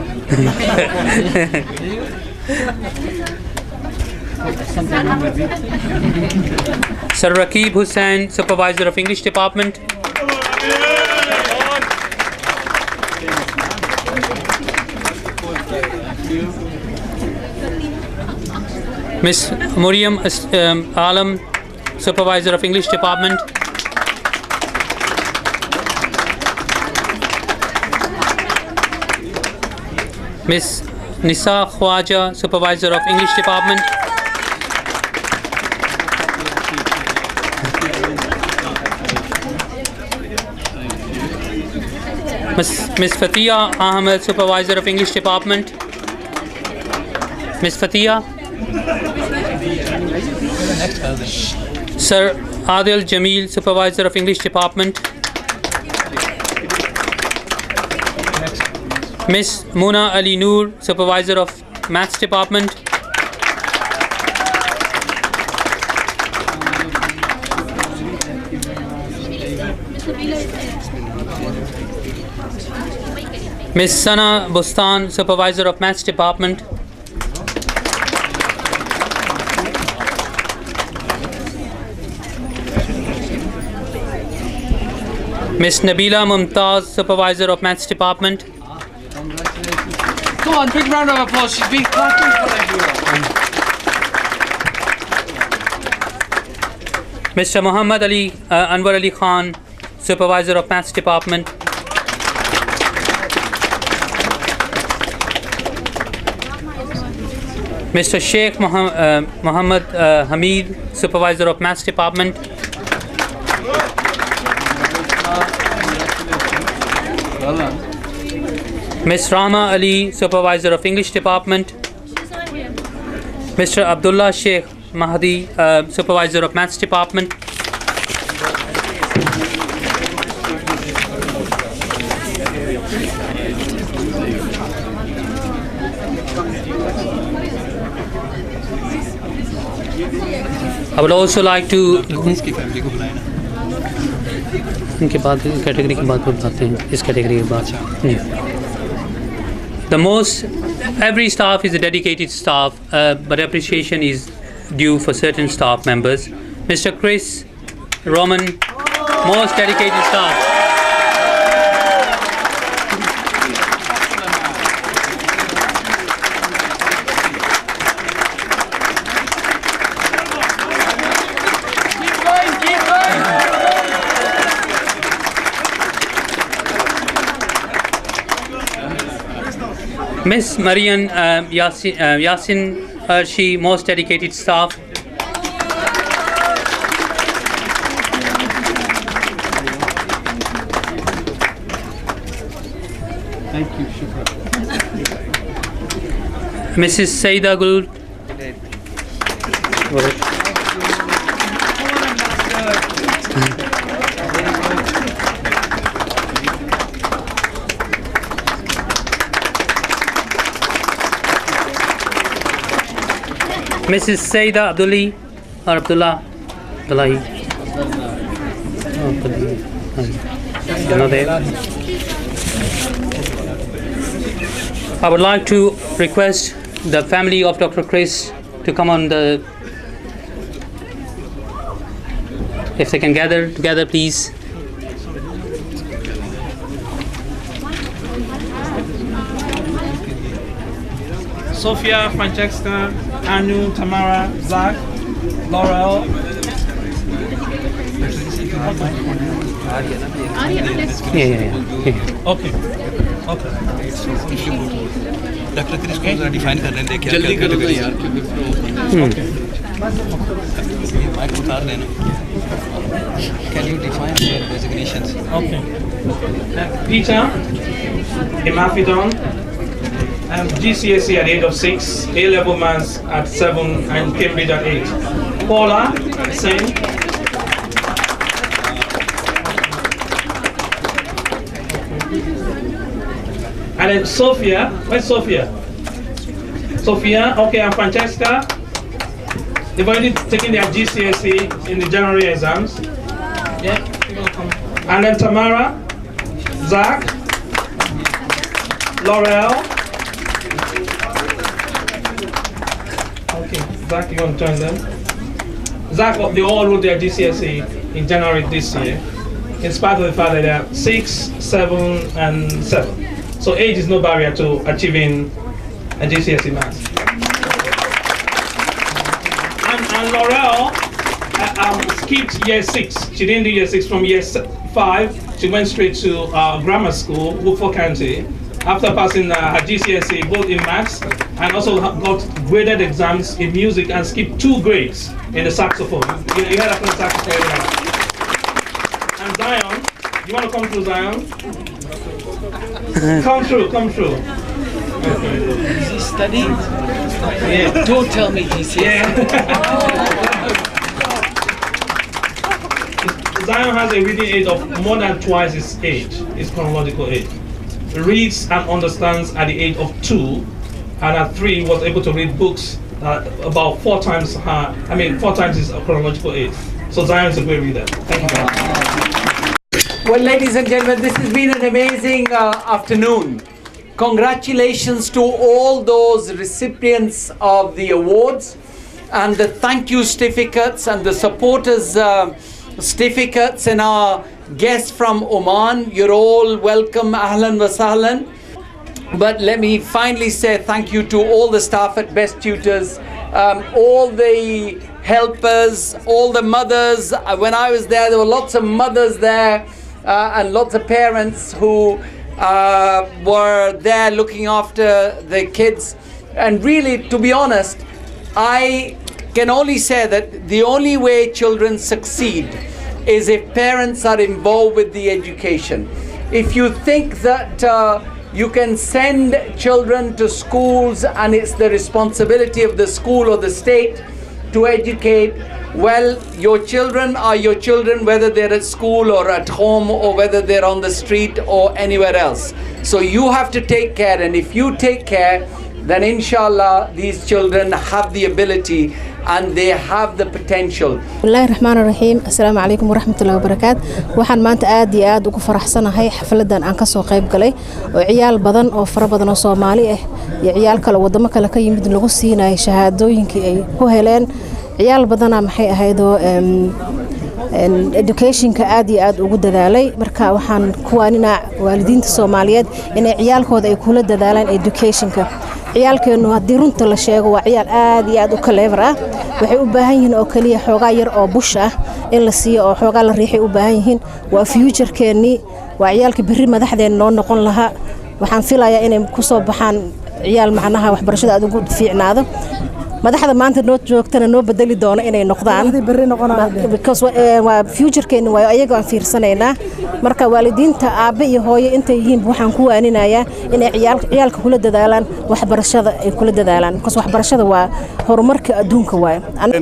S2: Sir Rakib Hussain, Supervisor of English Department. Miss Muriam Alam, Supervisor of English Department. Miss Nisa Khwaja, Supervisor of English Department. Miss Fatia Ahmed, Supervisor of English Department. Miss Fatia. Sir Adil Jamil, Supervisor of English Department. Miss Muna Ali Noor, Supervisor of Maths Department. Miss Sana Bustan, Supervisor of Maths Department. Miss Nabila Mumtaz, Supervisor of Maths Department.
S7: Come on, big round of applause. She's been clapping for everyone.
S2: Mr. Muhammad Ali Anwar Ali Khan, Supervisor of Maths Department. Mr. Sheikh Muhammad Hamid, Supervisor of Maths Department. Ms. Rama Ali, Supervisor of English Department. Mr. Abdullah Sheikh Mahdi, Supervisor of Maths Department. I would also like to इनके बाद category की बात बताते हैं इस category के बाद The most every staff is a dedicated staff but appreciation is due for certain staff members. Mr. Kris Roman, most dedicated staff. Miss Marian Yasin Hershey, most dedicated staff.
S7: Thank you, Shukra.
S2: Mrs. Saida Gul. Mrs. Saida Abdulli or Abdullah Abdullahi. I would like to request the family of Dr. Kris to come on the, if they can gather together, please.
S5: Sophia, Francesca, Anu, Tamara, Zach, Laurel.
S2: Yeah.
S5: Okay.
S9: Doctor Chris को जरा define कर रहे हैं देखिए जल्दी करो तो यार क्योंकि माइक उतार लेना can you define there designations
S5: Okay. Peter, Emafidon, GCSE at 8 of 6, A-level maths at 7, and Cambridge at 8. Paula, same. And then Sophia, where's Sophia? Sophia, okay, and Francesca, They've already taken their GCSE in the January exams. Yeah, and then Tamara, Zach, Laurel. Okay, Zach, you want to join them? Zach, they all wrote their GCSE in January this year, in spite of the fact that they are 6, 7, and 7. So age is no barrier to achieving a GCSE maths. And Laurel skipped year 6. She didn't do year 6 from year 5. She went straight to grammar school, Woodford County, after passing her GCSE both in maths and also got graded exams in music and skipped 2 grades in the saxophone. You heard that from the saxophone. And Zion, you want to come through, Zion? Come through.
S7: Is he studying?
S5: Yeah.
S7: Don't tell me he's here.
S5: Zion has a reading age of more than twice his age, his chronological age. Reads and understands at the age of 2, and at 3 was able to read books about 4 times his chronological age. So Zion is a great reader. Thank you very much.
S4: Well, ladies and gentlemen, this has been an amazing afternoon. Congratulations to all those recipients of the awards and the thank you certificates and the supporters certificates and our guests from Oman. You're all welcome, ahlan wa sahlan. But let me finally say thank you to all the staff at Best Tutors, all the helpers, all the mothers. When I was there were lots of mothers there and lots of parents who were there looking after the kids. And really, to be honest, I can only say that the only way children succeed is if parents are involved with the education. If you think that you can send children to schools and it's the responsibility of the school or the state to educate, well, your children are your children whether they're at school or at home or whether they're on the street or anywhere else. So you have to take care, and if you take care, then inshallah these children have the ability and they have the potential.
S10: Bismillahir Rahmanir Rahim. Assalamu alaikum wa rahmatullahi wa barakatuh. Waxaan maanta aad iyo aad ugu faraxsanahay xafladan aan ka soo qayb galay oo ciyaal badan oo fara badan oo Soomaali ah iyo ciyaal kale wadamo kale ka yimid lagu siinayo shahaadooyinkii ay ku heleen. ciyaal badana maxay ahaydoo educationka aad iyo aad ugu dadaalay. Marka waxaan kuwaanina waalidiinta Soomaaliyeed inay ciyaalkooda ay kula dadaalaan educationka. ciyaalkeenu haddii runta la sheego waa ciyaal aad iyo aad u clever ah. waxay u baahan yihiin oo kaliya xoogaa yar oo bush ah in la siiyo oo xoogaa la riixay u baahan yihiin. waa future-keennii, waa ciyaalka berri madaxdeen noo noqon lahaa. waxaan filayaa inay ku soo baxaan ciyaal macnaha waxbarashada aad ugu fiicnaado. madaxda maanta noo joogtana noo bedeli doono inay noqdaan because waa future-keeni waayo ayaga aan fiirsanaynaa. marka waalidiinta aabe iyo hooyo intay yihiin waxaan ku waaninayaa inay ciyaalka kula dadaalaan waxbarashada ay kula dadaalaan because waxbarashada waa horumarka adduunka waayo.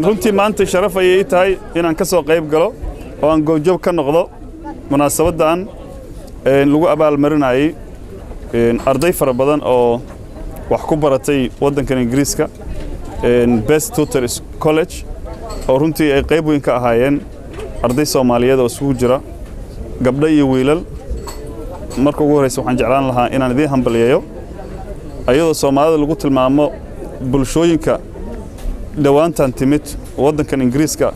S6: runtii maanta sharaf ayay tahay inaan ka soo qayb galo oo aan goobjoog ka noqdo munaasabadan lagu abaalmarinayay arday fara badan oo wax ku baratay waddankan Ingiriiska Best Tutors College oo runtii ay qayb weyn ka ahaayeen arday Soomaaliyeed oo isugu jira gabdho iyo wiilal. marka ugu horeysa waxaan jeclaan lahaa inaan idin hambaliyeeyo ayadoo Soomaalida lagu tilmaamo bulshooyinka dhawaantan timid waddankan Ingiriiska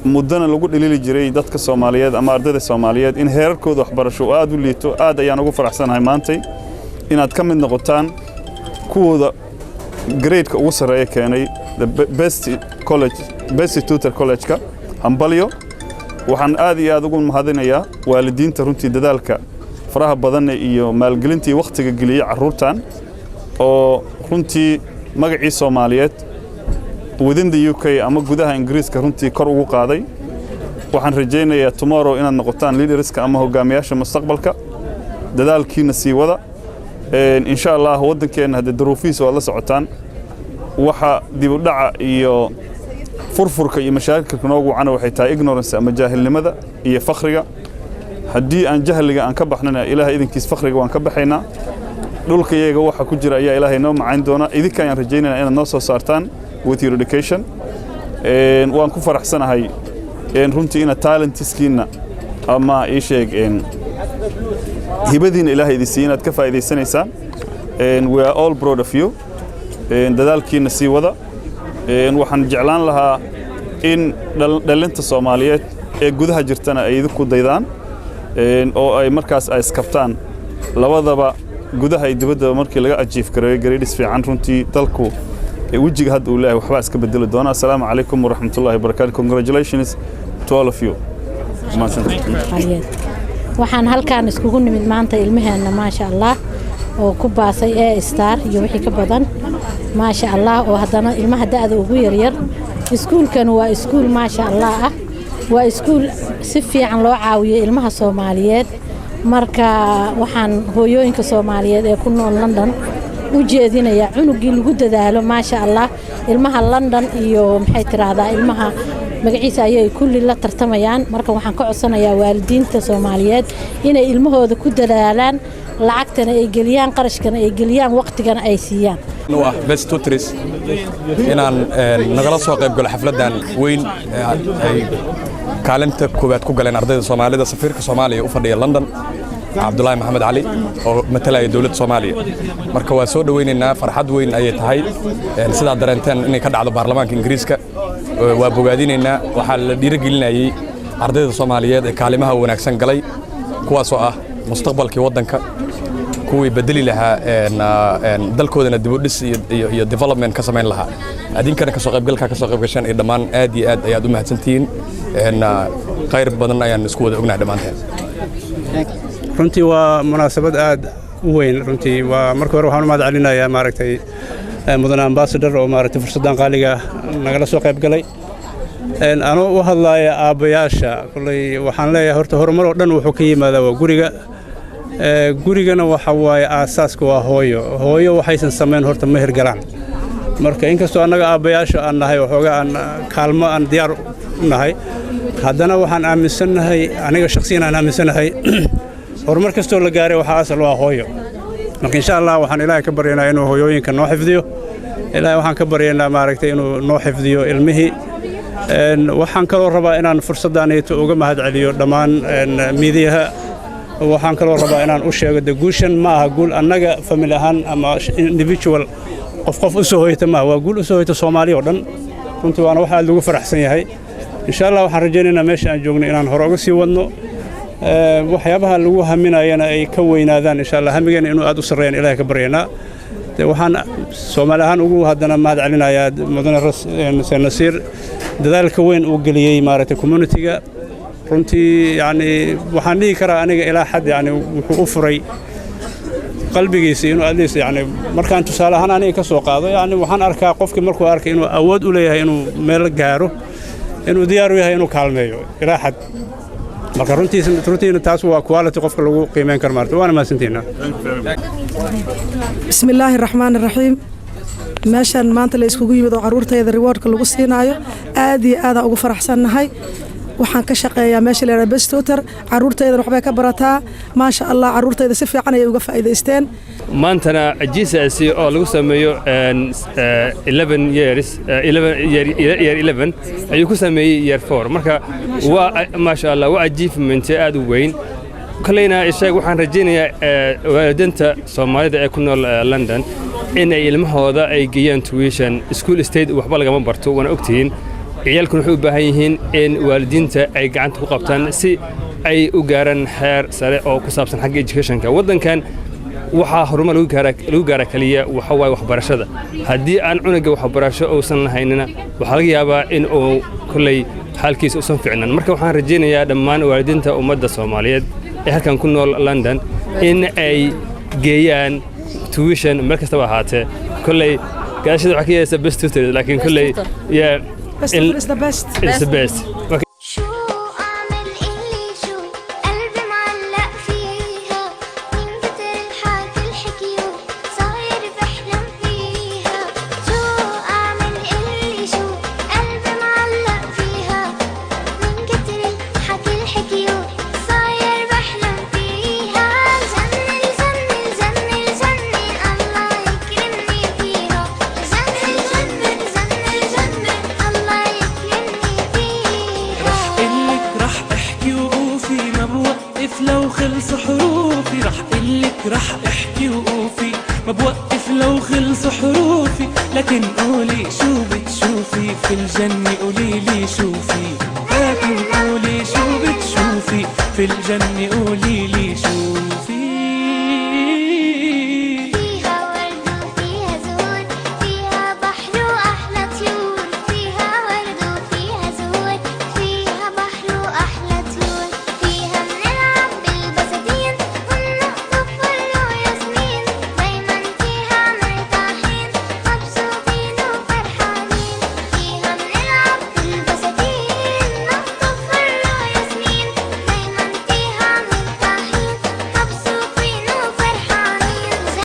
S6: muddana lagu dhaliili jiray dadka Soomaaliyeed ama ardayda Soomaaliyeed in heerarkooda waxbarasho aad u liito. aad ayaan ugu faraxsanahay maantay inaad ka mid noqotaan kuwooda grade-ka ugu sareeya keenay the best tutor college-ka hambalyo. waxaan aad iyo aad ugu mahadinayaa waalidiinta runtii dadaalka faraha badan iyo maalgelintii waqtiga geliyay carruurtan oo runtii magacii Soomaaliyeed within the UK ama gudaha Ingiriiska runtii kor ugu qaaday. waxaan rajaynayaa tomorrow inaad noqotaan leaderska ama hogaamiyaasha mustaqbalka. dadaalkiina sii wada. insha Allah waddankeena hadda duruufiisa waa la socotaan. waxa dib u dhaca iyo furfurka iyo mashaakilka noogu cana waxay tahay ignorance ama jaahilnimada iyo faqriga. haddii aan jahliga aan ka baxnana ilaahay idinkiis faqriga waan ka baxaynaa. dhulka iyaga waxa ku jira ayaa ilaahay noo macayn doona. idinka ayaan rajaynaynaa inaad noo soo saartaan with your education. waan ku faraxsanahay runtii ina talentiskiina ama ii sheeg hibadiina ilaahay idin siiyo inaad ka faa'iidaysanaysaan we are all proud of you dadaalkiina sii wada waxaan jeclaan lahaa in dhalinta Soomaaliyeed ee gudaha jirtana ay idinku daydaan oo ay markaas ay iskabtaan labadaba gudaha iyo dibadda markii laga achieve kareeyo grades fiican runtii dalku wajiga hadda uu leeyahay waxba iska bedeli doona. Assalaamu calaykum waraxmatullaahi wabarakaatuh. Congratulations to all of you.
S11: waxaan halkaan iskugu nimid maanta ilmaheena maasha Allah oo ku baasay A star iyo wixii ka badan maasha Allah oo haddana ilmaha da'da ugu yaryar iskuulkan waa iskuul maasha Allah ah waa iskuul si fiican loo caawiyo ilmaha Soomaaliyeed marka waxaan hooyooyinka Soomaaliyeed ee ku nool London u jeedinaya cunugii lagu dadaalo maasha Allah ilmaha London iyo maxay tiraahdaa ilmaha magaciisa ayay kulli la tartamayaan marka waxaan ka codsanayaa waalidiinta Soomaaliyeed inay ilmahooda ku dadaalaan lacagtana ay geliyaan qarashkana ay geliyaan waqtigana ay siiyaan
S12: waa best tutors inaan nagala soo qayb galo xafladan weyn ay kaalinta koowaad ku galeen ardayda Soomaalida safiirka Soomaaliya u fadhiya London Abdullahi Ahmed Ali oo matalaya dawladda Soomaaliya marka waa soo dhaweynaynaa farxad weyn ayay tahay sida dareenteen inay ka dhacdo baarlamaanka Ingiriiska waa bogaadinaynaa waxa la dhiirigelinayay ardayda Soomaaliyeed ee kaalimaha wanaagsan galay kuwaas oo ah mustaqbalkii wadanka kuwii bedeli lahaa dalkoodana dib u dhis iyo development ka sameyn lahaa adinkana ka soo qayb gashaan ee dhamaan aad iyo aad ayaad u mahadsantihiin khayr badan ayaan isku wada ognahay dhamaanteen
S13: runtii waa munaasabad aad u weyn runtii waa markii hore waxaan u mahad celinayaa maaragtay mudane ambassador oo maaragtay fursadan qaaliga nagala soo qayb galay anoo u hadlaaya aabayaasha kullay waxaan leeyahay horta horumar oo dhan wuxuu ka yimaadaa waa gurigana waxa waaye aasaaska waa hooyo waxaysan samayn horta ma hirgalaan marka inkastoo annaga aabayaasha aan nahay waxoogaa aan kaalmo aan diyaar u nahay haddana waxaan aaminsanahay aniga shakhsiyan aan aaminsanahay horumar kastoo la gaaray waxaa asal waa hooyo marka insha Allah waxaan ilaahay ka baryaynaa inuu hooyooyinka noo xifdiyo ilaahay waxaan ka baryaynaa maaragtay inuu noo xifdiyo ilmihii waxaan kaloo rabaa inaan fursadaaneeto uga mahad celiyo dhammaan miidiyaha waxaan kaloo rabaa inaan u sheego guushan ma aha guul annaga family ahaan ama individual qof u soo hoyta ma waa guul u soo hoyta Soomaaliya oo dhan runtii waana waxa lagu faraxsan yahay insha Allah waxaan rajaynaynaa meesha aan joogno inaan hore uga sii wadno waxyaabaha lagu haminayana ay ka weynaadaan insha Allah hamigeena inuu aad u sareeyaan ilaahay ka baryaynaa waxaan Soomaali ahaan ugu haddana mahad celinayaa mudane Nasiir dadaalka weyn uu galiyay maaragtay community-ga runtii yani waxaan dhihi karaa aniga ilaa xad yani wuxuu u furay qalbigiisa inuu adleys yani markaan tusaale ahaan aniga ka soo qaado yani waxaan arkaa qofkii markuu arkay inuu awood u leeyahay inuu meel gaaro inuu diyaar u yahay inuu kaalmeeyo ilaa xad marka runtiina taas waa quality qofka lagu qiimeyn karo maarta waana maasantiina
S14: bismillaahi raxmaani raxiim meeshan maanta la iskugu yimid oo caruurtayda rewardka lagu siinaayo aad iyo aad ugu faraxsannahay waxaan ka shaqeeyaa meesha la yiraahdo best tutor caruurtayda waxbay ka barataa maasha Allah caruurtayda si fiican ay uga faa'iideysteen
S15: maantana GCSE oo lagu sameeyo 11 years 11 ayuu ku sameeyay year 4 marka waa maasha Allah waa achievement aad u weyn kalena ishaag waxaan rajaynayaa waalidiinta Soomaalida ee ku nool London in ay ilmahooda ay geeyaan tuition school state waxba laga ma barto wana ogtiin ciyalku wuxuu u baahan yihiin in waalidiinta ay gacanta ku qabtaan si ay u gaaraan heer sare oo ku saabsan xagga educationka wadankan waxa horumar lagu gaara kaliya waxa way waxbarashada hadii aan cunuga waxbarasho uusan lahaynina waxa laga yaabaa in uu kulay halkiisa u san fiicnaan marka waxaan rajaynayaa dhammaan waalidiinta ummadda Soomaaliyeed ee halkan ku nool London in ay geeyaan tuition meel kasta waa haatee kulay gaashada waxa ka yeesha best tutor laakiin kulay
S14: Best tutor is the best.
S15: It's the best. Okay.
S16: الله
S1: بوقف لو خلص حروفي، رح قلك رح احكي وقوفي، ما بوقف لو خلص حروفي، لكن قولي شو بتشوفي في الجنة، قولي لي شوفي، لكن قولي شو بتشوفي في الجنة،